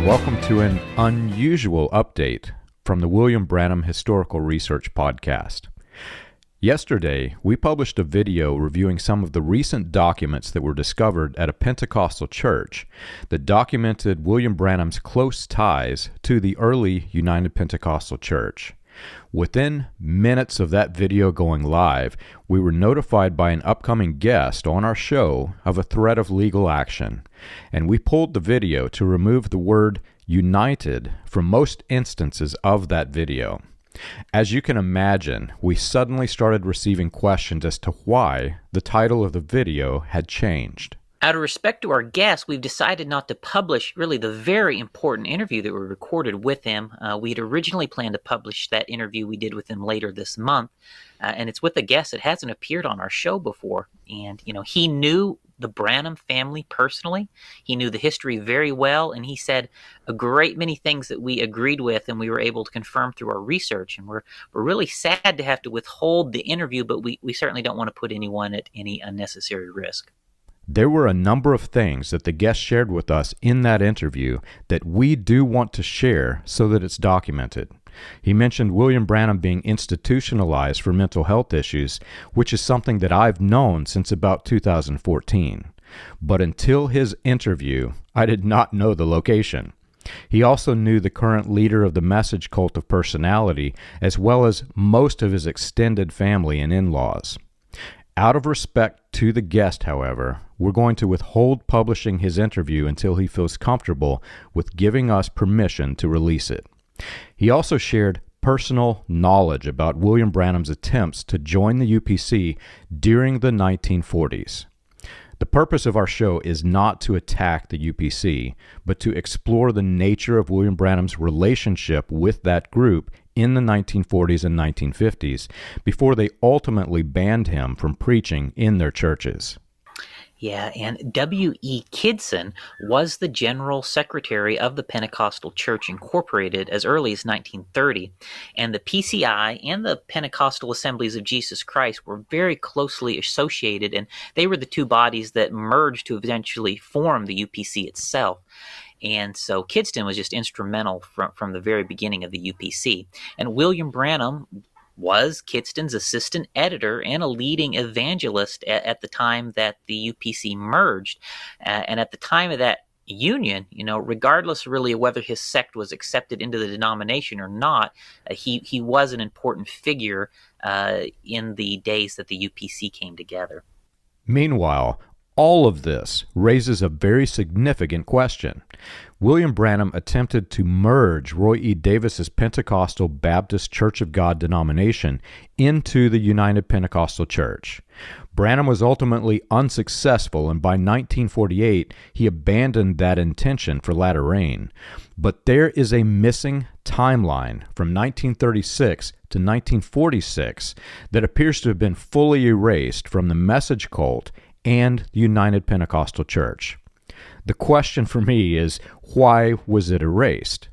and welcome to an unusual update from the William Branham Historical Research Podcast. Yesterday, we published a video reviewing some of the recent documents that were discovered at a Pentecostal church that documented William Branham's close ties to the early United Pentecostal Church. Within minutes of that video going live, we were notified by an upcoming guest on our show of a threat of legal action, and we pulled the video to remove the word United from most instances of that video. As you can imagine, we suddenly started receiving questions as to why the title of the video had changed. Out of respect to our guest, we've decided not to publish really the very important interview that we recorded with him. We had originally planned to publish that interview we did with him later this month, and it's with a guest that hasn't appeared on our show before. And, he knew the Branham family personally. He knew the history very well, and he said a great many things that we agreed with and we were able to confirm through our research. And we're really sad to have to withhold the interview, but we certainly don't want to put anyone at any unnecessary risk. There were a number of things that the guest shared with us in that interview that we do want to share so that it's documented. He mentioned William Branham being institutionalized for mental health issues, which is something that I've known since about 2014. But until his interview, I did not know the location. He also knew the current leader of the message cult of personality, as well as most of his extended family and in-laws. Out of respect to the guest, however, we're going to withhold publishing his interview until he feels comfortable with giving us permission to release it. He also shared personal knowledge about William Branham's attempts to join the UPC during the 1940s. The purpose of our show is not to attack the UPC, but to explore the nature of William Branham's relationship with that group in the 1940s and 1950s before they ultimately banned him from preaching in their churches. Yeah, and W.E. Kidson was the General Secretary of the Pentecostal Church Incorporated as early as 1930, and the PCI and the Pentecostal Assemblies of Jesus Christ were very closely associated, and they were the two bodies that merged to eventually form the UPC itself. And so Kidston was just instrumental from the very beginning of the UPC. And William Branham was Kidston's assistant editor and a leading evangelist at the time that the UPC merged. And at the time of that union, regardless really of whether his sect was accepted into the denomination or not, he was an important figure in the days that the UPC came together. Meanwhile, all of this raises a very significant question. William Branham attempted to merge Roy E. Davis's Pentecostal Baptist Church of God denomination into the United Pentecostal Church. Branham was ultimately unsuccessful, and by 1948, he abandoned that intention for latter rain. But there is a missing timeline from 1936 to 1946 that appears to have been fully erased from the message cult and the United Pentecostal Church. The question for me is, why was it erased?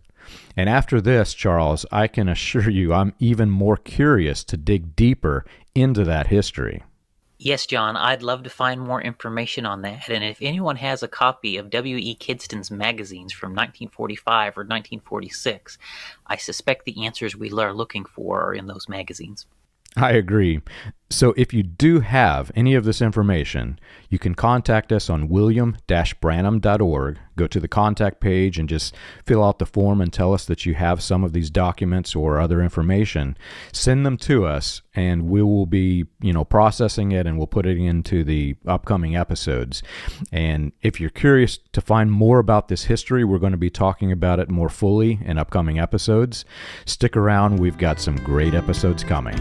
And after this, Charles, I can assure you I'm even more curious to dig deeper into that history. Yes, John, I'd love to find more information on that. And if anyone has a copy of W.E. Kidston's magazines from 1945 or 1946, I suspect the answers we are looking for are in those magazines. I agree. So if you do have any of this information, you can contact us on william-branham.org. Go to the contact page and just fill out the form and tell us that you have some of these documents or other information. Send them to us, and we will be, processing it, and we'll put it into the upcoming episodes. And if you're curious to find more about this history, we're going to be talking about it more fully in upcoming episodes. Stick around. We've got some great episodes coming.